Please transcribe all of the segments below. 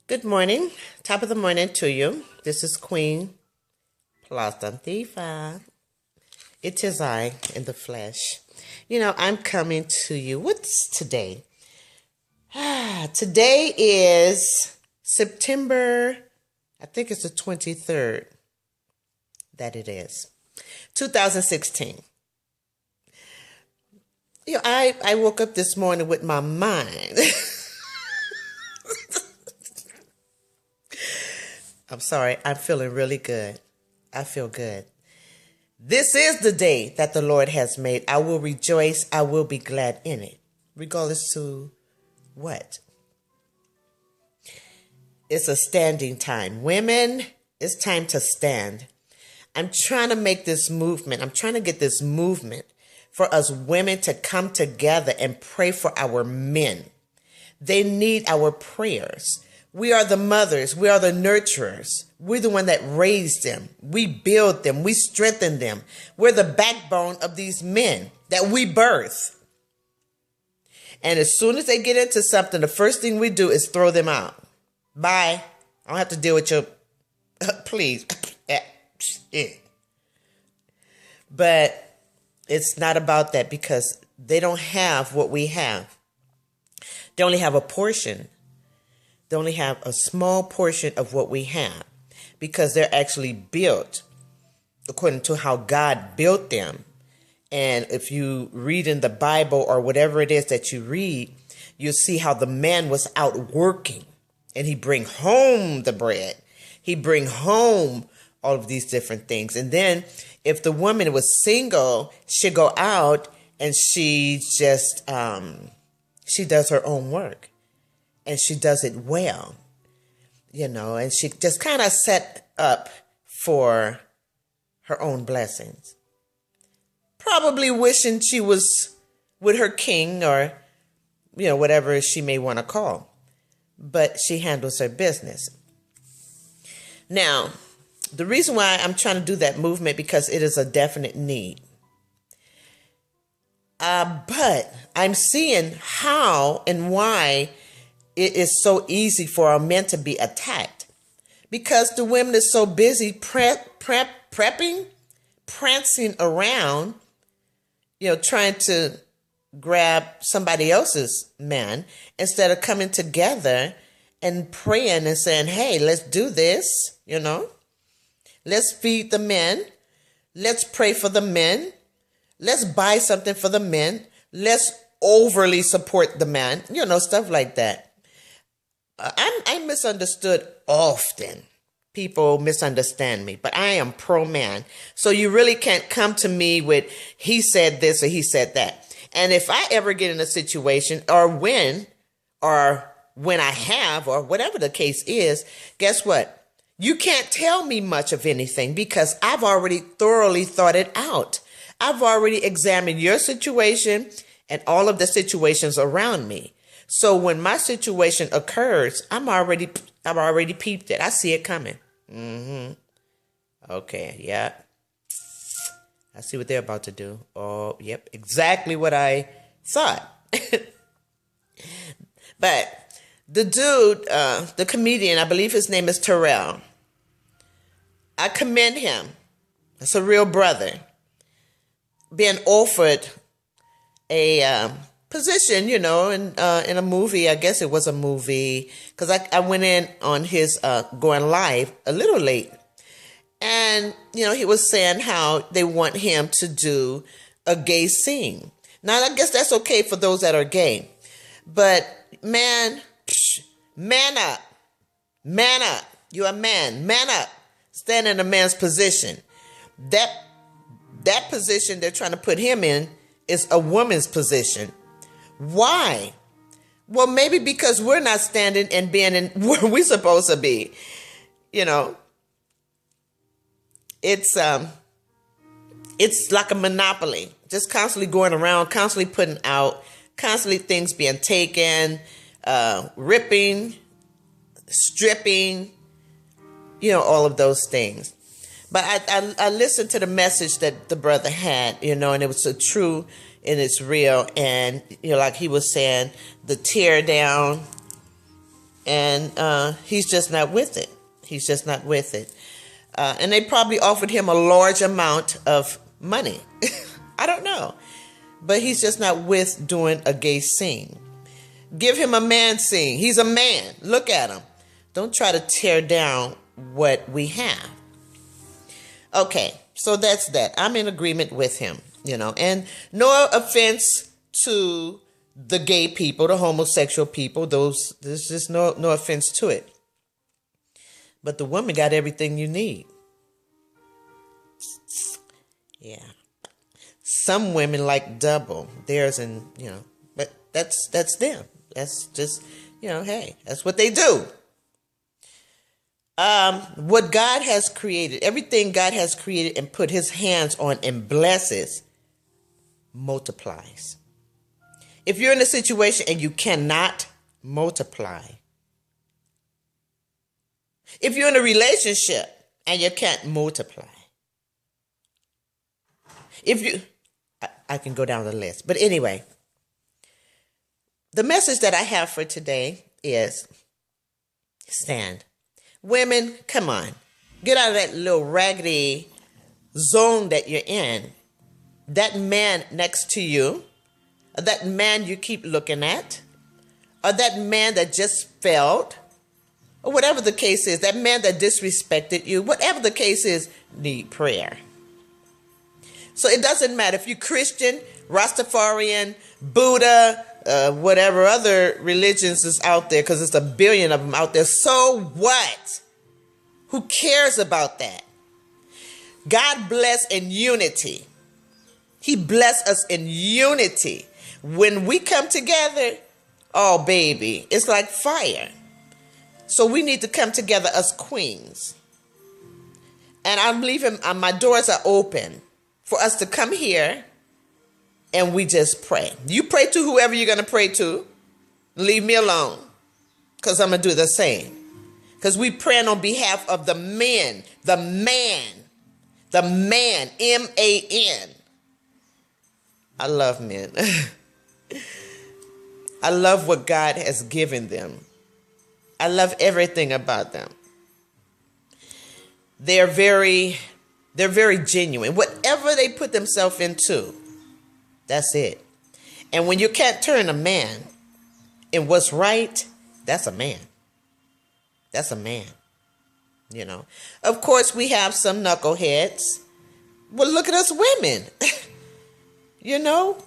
Good morning. Top of the morning to you. This is Queen Plastantifa. It is I in the flesh. I'm coming to you. What's today? Today is September, I think it's the 23rd that it is. 2016. I woke up this morning with my mind. I'm sorry, I'm feeling really good. I feel good. This is the day that the Lord has made. I will rejoice. I will be glad in it. Regardless to what? It's a standing time. Women, it's time to stand. I'm trying to make this movement. I'm trying to get this movement for us women to come together and pray for our men. They need our prayers. We are the mothers. We are the nurturers. We're the one that raised them. We build them. We strengthen them. We're the backbone of these men that we birth. And as soon as they get into something, the first thing we do is throw them out. Bye. I don't have to deal with your, please. But it's not about that because they don't have what we have. They only have a portion. They only have a small portion of what we have because they're actually built according to how God built them. And if you read in the Bible or whatever it is that you read, you'll see how the man was out working and he bring home the bread. He bring home all of these different things. And then if the woman was single, she'd go out and she just, she does her own work. And she does it well, and she just kind of set up for her own blessings. Probably wishing she was with her king or, whatever she may want to call. But she handles her business. Now, the reason why I'm trying to do that movement, because it is a definite need. But I'm seeing how and why it is so easy for our men to be attacked because the women are so busy prepping, prancing around, trying to grab somebody else's man instead of coming together and praying and saying, hey, let's do this, let's feed the men. Let's pray for the men. Let's buy something for the men. Let's overly support the man, stuff like that. I'm misunderstood often. People misunderstand me, but I am pro-man. So you really can't come to me with, he said this or he said that. And if I ever get in a situation or when I have, or whatever the case is, guess what? You can't tell me much of anything because I've already thoroughly thought it out. I've already examined your situation and all of the situations around me. So when my situation occurs, I've already peeped it. I see it coming. Okay, yeah. I see what they're about to do. Oh, yep, exactly what I thought. But the dude, the comedian, I believe his name is Terrell. I commend him. That's a real brother. Being offered a position, in a movie. I guess it was a movie because I went in on his going live a little late. And, he was saying how they want him to do a gay scene. Now, I guess that's okay for those that are gay. But, man up. Man up. You're a man. Man up. Stand in a man's position. That position they're trying to put him in is a woman's position. Why? Well, maybe because we're not standing and being in where we're supposed to be. It's like a monopoly, just constantly going around, constantly putting out, constantly things being taken, ripping, stripping, all of those things. But I listened to the message that the brother had, and it was so true and it's real. And, like he was saying, the tear down And he's just not with it. He's just not with it. And they probably offered him a large amount of money. I don't know. But he's just not with doing a gay scene. Give him a man scene. He's a man. Look at him. Don't try to tear down what we have. Okay, so that's that. I'm in agreement with him, and no offense to the gay people, the homosexual people. There's just no offense to it. But the woman got everything you need. Yeah. Some women like double theirs, and but that's them. That's just hey, that's what they do. What God has created, everything God has created and put his hands on and blesses, multiplies. If you're in a situation and you cannot multiply, if you're in a relationship and you can't multiply, I can go down the list. But anyway, the message that I have for today is stand. Women, come on. Get out of that little raggedy zone that you're in. That man next to you, or that man you keep looking at, or that man that just failed, or whatever the case is, that man that disrespected you, whatever the case is, need prayer. So it doesn't matter if you're Christian, Rastafarian, Buddha, whatever other religions is out there, because there's a billion of them out there. So what? Who cares about that? God bless in unity. He blessed us in unity. When we come together, oh baby, it's like fire. So we need to come together as queens. And I'm leaving, my doors are open for us to come here and we just pray. You pray to whoever you're going to pray to. Leave me alone, because I'm going to do the same. Because we praying on behalf of the men, the man, M-A-N. I love men. I love what God has given them. I love everything about them. They're very genuine. Whatever they put themselves into, that's it. And when you can't turn a man in what's right, that's a man. That's a man. Of course, we have some knuckleheads. Well, look at us women.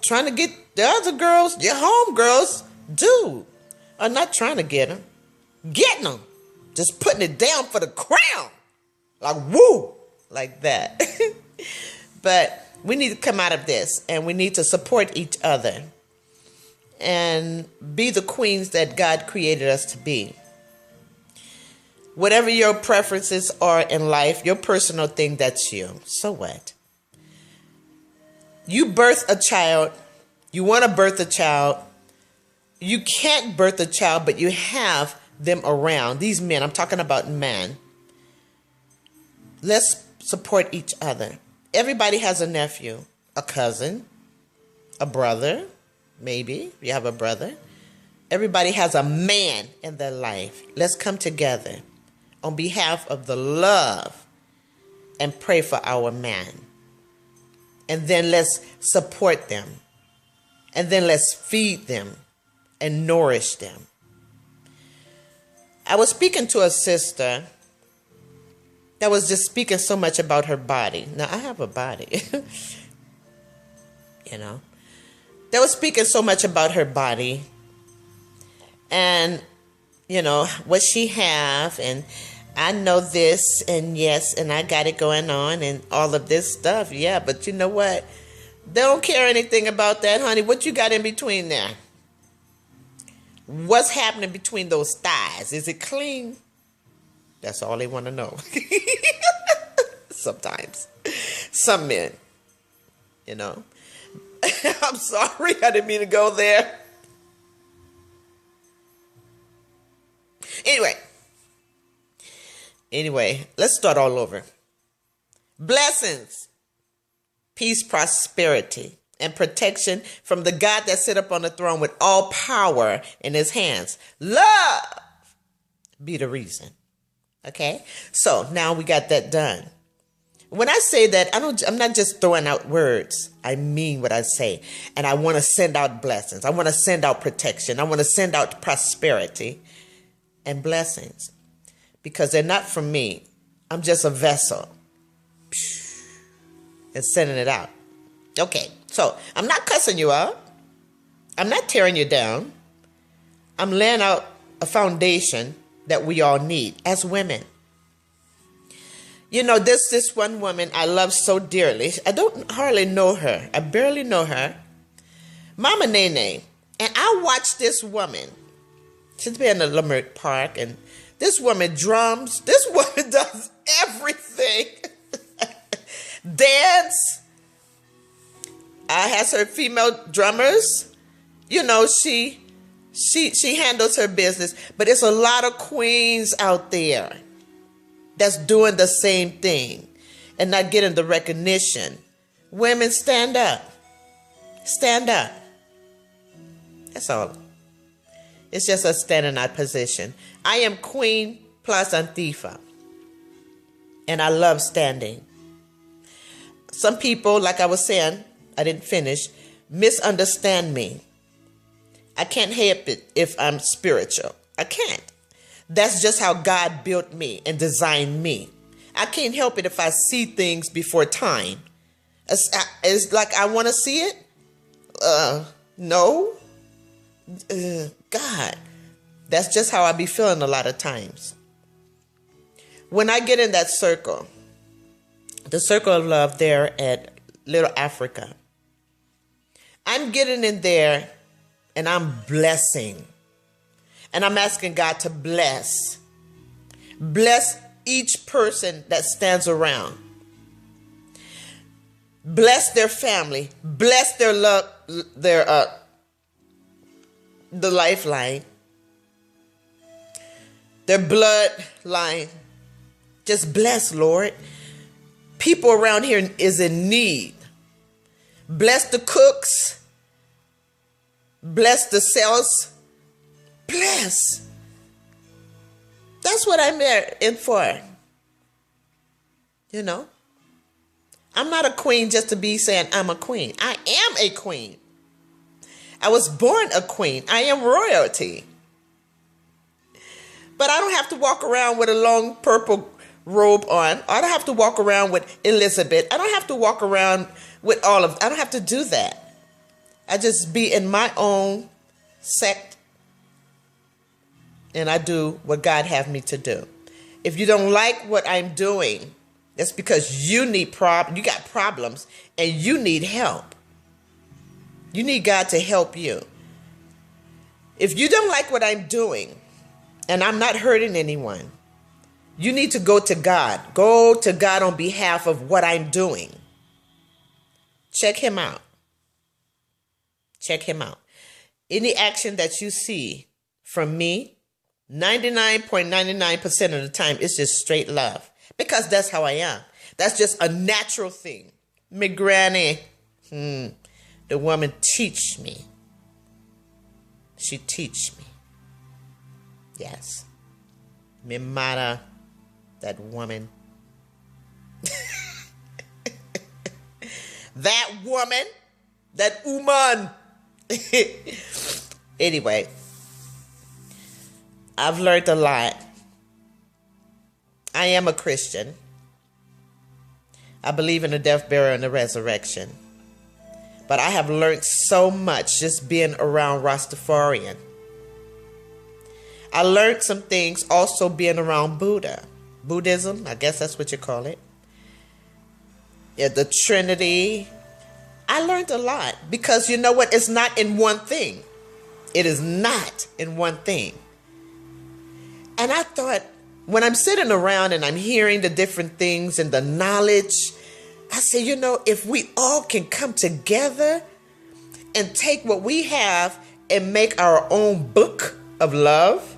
Trying to get the other girls, your homegirls, are not trying to get them. Getting them. Just putting it down for the crown. Like, woo! Like that. But we need to come out of this, and we need to support each other and be the queens that God created us to be. Whatever your preferences are in life, your personal thing, that's you. So what? You birth a child. You want to birth a child. You can't birth a child, but you have them around. These men, I'm talking about men. Let's support each other. Everybody has a nephew, a cousin, a brother, maybe you have a brother. Everybody has a man in their life. Let's come together on behalf of the love and pray for our man. And then let's support them. And then let's feed them and nourish them. I was speaking to a sister that was just speaking so much about her body. Now, I have a body. That was speaking so much about her body. And, what she have. And I know this and yes, and I got it going on and all of this stuff. Yeah, but you know what? They don't care anything about that, honey. What you got in between there? What's happening between those thighs? Is it clean? That's all they want to know. Sometimes. Some men. I'm sorry. I didn't mean to go there. Anyway, let's start all over. Blessings, peace, prosperity, and protection from the God that sit up on the throne with all power in his hands. Love, be the reason. Okay? So now we got that done. When I say that, I'm not just throwing out words. I mean what I say. And I want to send out blessings. I want to send out protection. I want to send out prosperity and blessings. Because they're not from me. I'm just a vessel. And sending it out. Okay. So I'm not cussing you out. I'm not tearing you down. I'm laying out a foundation that we all need as women. You know, this one woman I love so dearly. I don't hardly know her. I barely know her. Mama Nene. And I watched this woman. She's been in the Limerick Park. And this woman drums. This woman does everything. Dance. Has her female drummers. You know, she handles her business. But it's a lot of queens out there that's doing the same thing and not getting the recognition. Women, stand up. Stand up. That's all. It's just a standing out position. I am Queen plus Antifa. And I love standing. Some people, like I was saying, I didn't finish, misunderstand me. I can't help it if I'm spiritual. I can't. That's just how God built me and designed me. I can't help it if I see things before time. It's like I want to see it. No. God. That's just how I be feeling a lot of times. When I get in that circle, the circle of love there at Little Africa, I'm getting in there and I'm blessing. And I'm asking God to bless. Bless each person that stands around. Bless their family. Bless their love, the lifeline. Their bloodline. Just bless, Lord. People around here is in need. Bless the cooks. Bless the sales. Bless. That's what I'm there in for. You know? I'm not a queen just to be saying I'm a queen. I am a queen. I was born a queen. I am royalty. But I don't have to walk around with a long purple robe on. I don't have to walk around with Elizabeth. I don't have to walk around with I don't have to do that. I just be in my own sect. And I do what God have me to do. If you don't like what I'm doing, that's because you got problems and you need help. You need God to help you. If you don't like what I'm doing and I'm not hurting anyone, you need to go to God. Go to God on behalf of what I'm doing. Check him out. Check him out. Any action that you see from me, 99.99% of the time, it's just straight love. Because that's how I am. That's just a natural thing. Me granny, the woman teach me. She teach me. Yes. Me mother, that woman. That woman. That woman. Anyway. I've learned a lot. I am a Christian. I believe in the death, burial, and the resurrection. But I have learned so much just being around Rastafarian. I learned some things also being around Buddhism, I guess that's what you call it. Yeah, the Trinity. I learned a lot because you know what? It's not in one thing. It is not in one thing. And I thought, when I'm sitting around and I'm hearing the different things and the knowledge, I say, you know, if we all can come together and take what we have and make our own book of love,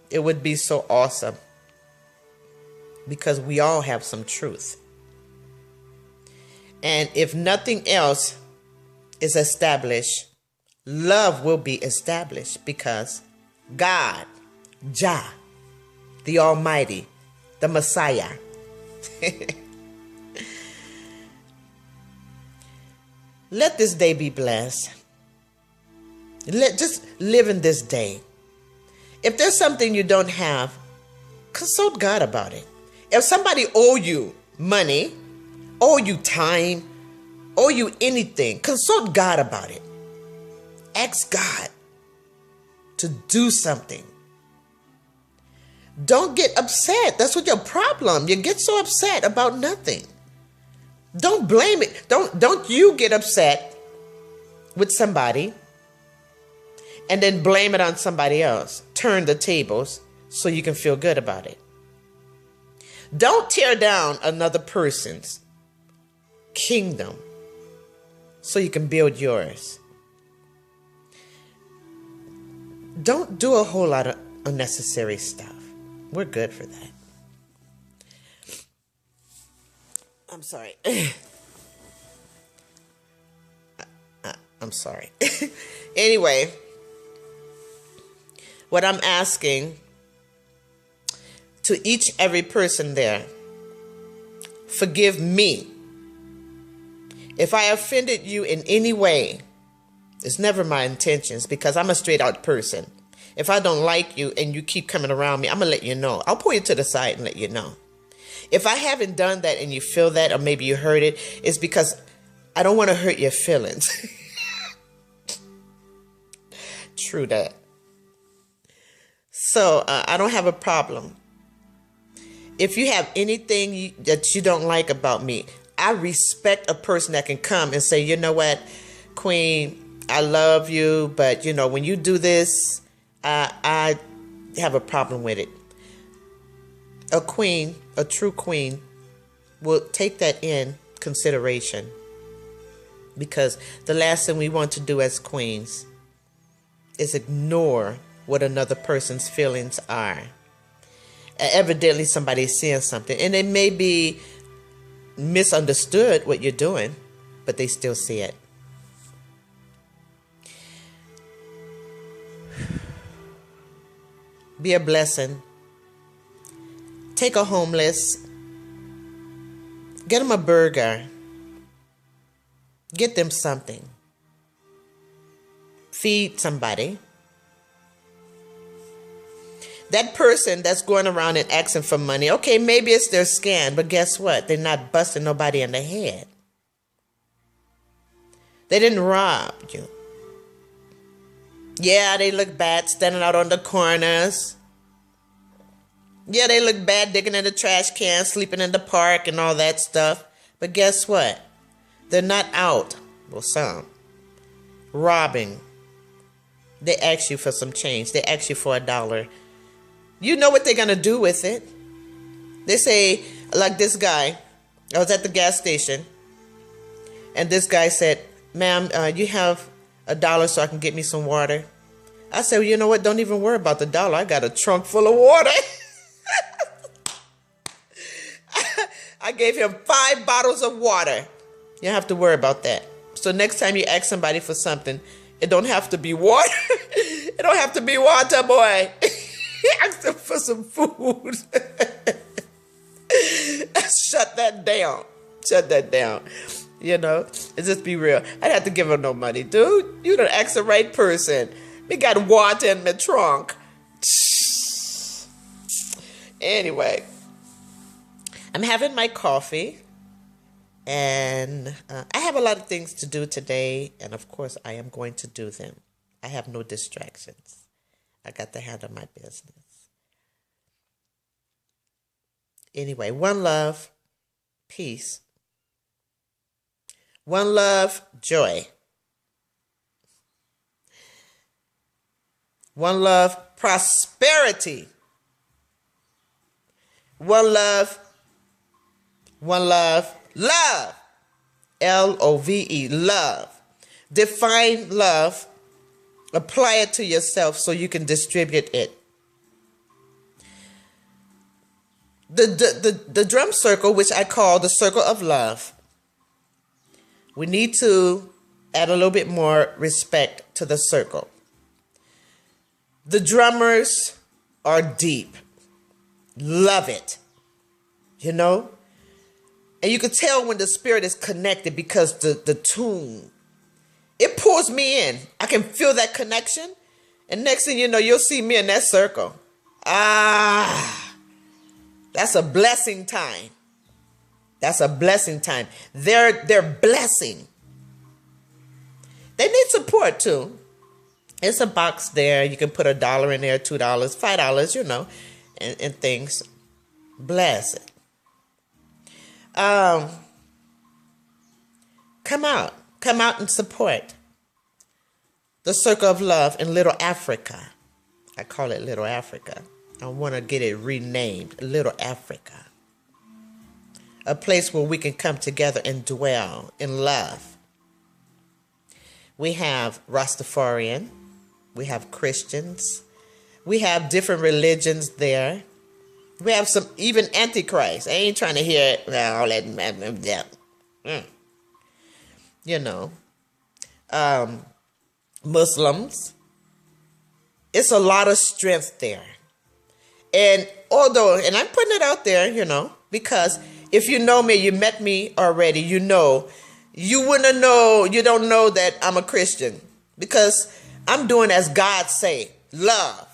it would be so awesome. Because we all have some truth. And if nothing else is established, love will be established because God, Jah, the Almighty, the Messiah, let this day be blessed. Just live in this day. If there's something you don't have, consult God about it. If somebody owe you money, owe you time, owe you anything, consult God about it. Ask God to do something. Don't get upset. That's what your problem. You get so upset about nothing. Don't blame it. Don't you get upset with somebody and then blame it on somebody else. Turn the tables so you can feel good about it. Don't tear down another person's kingdom so you can build yours. Don't do a whole lot of unnecessary stuff. We're good for that. I'm sorry. I'm sorry. Anyway, what I'm asking to each every person there, forgive me. If I offended you in any way, it's never my intentions because I'm a straight out person. If I don't like you and you keep coming around me, I'm going to let you know. I'll pull you to the side and let you know. If I haven't done that and you feel that, or maybe you heard it, it's because I don't want to hurt your feelings. True that. So I don't have a problem. If you have anything that you don't like about me, I respect a person that can come and say, you know what, Queen, I love you, but you know, when you do this, I have a problem with it. A queen, a true queen, will take that in consideration. Because the last thing we want to do as queens is ignore what another person's feelings are. Evidently somebody's saying something, and it may be misunderstood what you're doing, but they still see it. Be a blessing. Take a homeless, get them a burger, get them something, feed somebody. That person that's going around and asking for money, okay, maybe it's their scam, but guess what? They're not busting nobody in the head. They didn't rob you. Yeah, they look bad standing out on the corners. Yeah, they look bad digging in the trash can, sleeping in the park and all that stuff. But guess what? They're not out, well, some, robbing. They ask you for some change. They ask you for $1. You know what they're going to do with it. They say, like this guy, I was at the gas station, and this guy said, ma'am, you have $1 so I can get me some water? I said, well, you know what? Don't even worry about the $1. I got a trunk full of water. I gave him 5 bottles of water. You don't have to worry about that. So next time you ask somebody for something, it don't have to be water. It don't have to be water, boy. Ask them for some food. Shut that down. Shut that down. You know, and just be real. I'd have to give him no money, dude. You don't ask the right person. We got water in my trunk. Anyway, I'm having my coffee, and I have a lot of things to do today, and of course, I am going to do them. I have no distractions. I got to handle my business. Anyway, one love, peace. One love, joy. One love, prosperity. One love, love. L-O-V-E, love. Define love. Apply it to yourself so you can distribute it. The drum circle, which I call the circle of love. We need to Add a little bit more respect to the circle. The drummers are deep. Love it. You know? And you can tell when the spirit is connected because the tune, it pulls me in. I can feel that connection. And next thing you know, you'll see me in that circle. That's a blessing time. That's a blessing time. They're blessing. They need support too. It's a box there. You can put $1 in there, $2, $5, you know, and things. Bless it. Come out and support the Circle of Love in Little Africa. I call it Little Africa. I want to get it renamed Little Africa. A place where we can come together and dwell in love. We have Rastafarian. We have Christians. We have different religions there. We have some even Antichrist. I ain't trying to hear it. All that. You know. Muslims. It's a lot of strength there. And and I'm putting it out there, you know, because if you know me, you met me already, you know, you don't know that I'm a Christian because I'm doing as God say, love.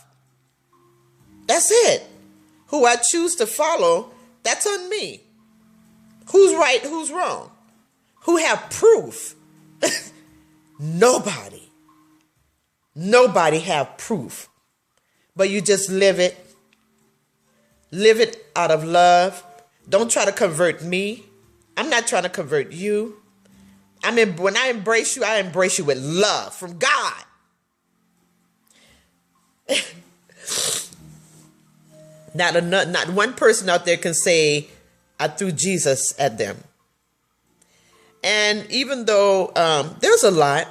That's it. Who I choose to follow, that's on me. Who's right, who's wrong? Who have proof? Nobody. Nobody have proof. But you just live it. Live it out of love. Don't try to convert me. I'm not trying to convert you. When I embrace you with love from God. Not one person out there can say, I threw Jesus at them. And even though there's a lot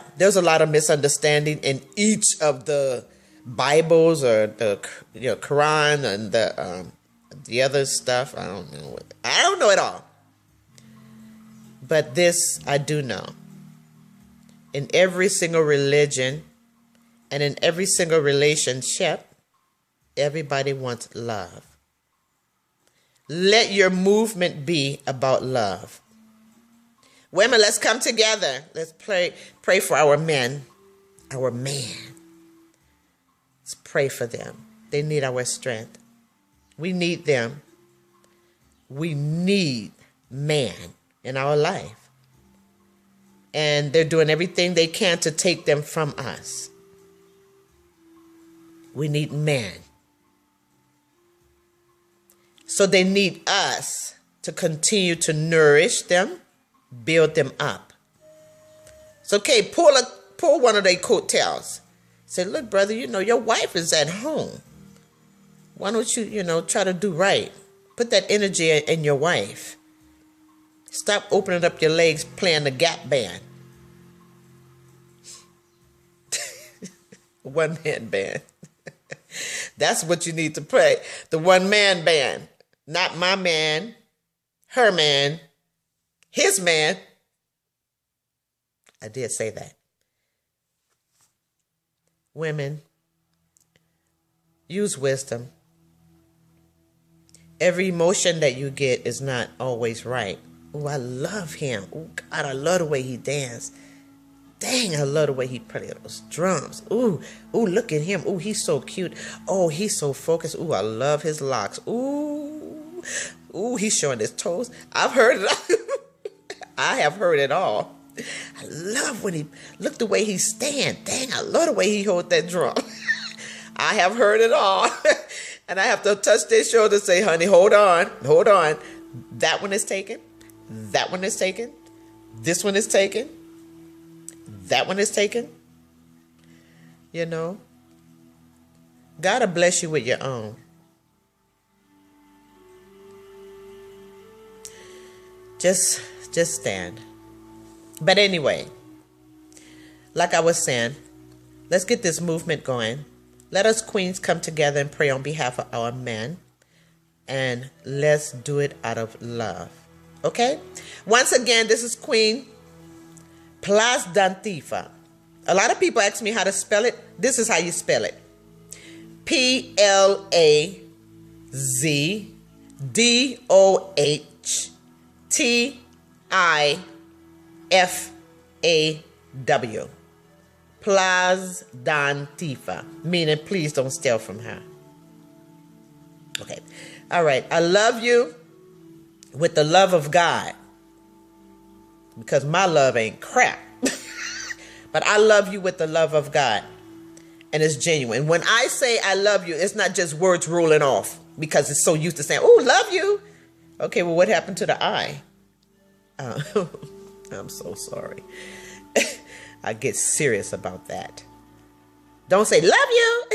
of misunderstanding in each of the Bibles or the Quran and the other stuff. I don't know it all. But this I do know. In every single religion and in every single relationship, everybody wants love. Let your movement be about love. Women, let's come together. Let's pray for our men, our man. Let's pray for them. They need our strength. We need them. We need man in our life. And they're doing everything they can to take them from us. We need man. So they need us to continue to nourish them, build them up. It's okay, pull one of their coattails. Say, look, brother, your wife is at home. Why don't you, try to do right? Put that energy in your wife. Stop opening up your legs playing the Gap band. One-man band. That's what you need to play. The one-man band. Not my man, her man, his man. I did say that. Women, use wisdom. Every emotion that you get is not always right. Oh, I love him. Oh, God, I love the way he danced. Dang, I love the way he played those drums. Ooh, look at him. Ooh, he's so cute. Oh, he's so focused. Ooh, I love his locks. Ooh, he's showing his toes. I've heard it. I have heard it all. I love when look the way he stand. Dang, I love the way he hold that drum. I have heard it all. And I have to touch their shoulder and say, honey, hold on. That one is taken. That one is taken. This one is taken. That one is taken. God will bless you with your own. Just stand. But anyway, like I was saying, let's get this movement going. Let us queens come together and pray on behalf of our men. And let's do it out of love. Okay? Once again, this is Queen Plasdantifa. A lot of people ask me how to spell it. This is how you spell it. Plasdantifaw. Plasdantifa. Meaning, please don't steal from her. Okay. All right. I love you with the love of God. Because my love ain't crap. But I love you with the love of God. And it's genuine. When I say I love you, it's not just words rolling off. Because it's so used to saying, oh, love you. Okay, well, what happened to the I? I'm so sorry. I get serious about that. Don't say, love you.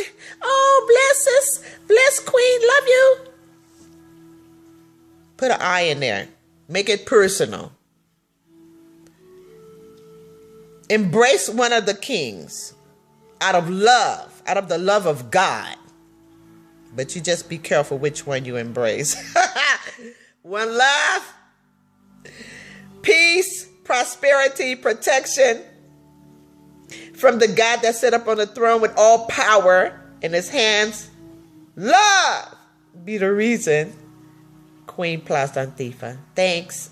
Oh, bless us. Bless Queen. Love you. Put an I in there. Make it personal. Embrace one of the kings out of love, out of the love of God. But you just be careful which one you embrace. One love, peace, prosperity, protection from the God that sat up on the throne with all power in his hands. Love be the reason. Queen Plasdantifa. Thanks.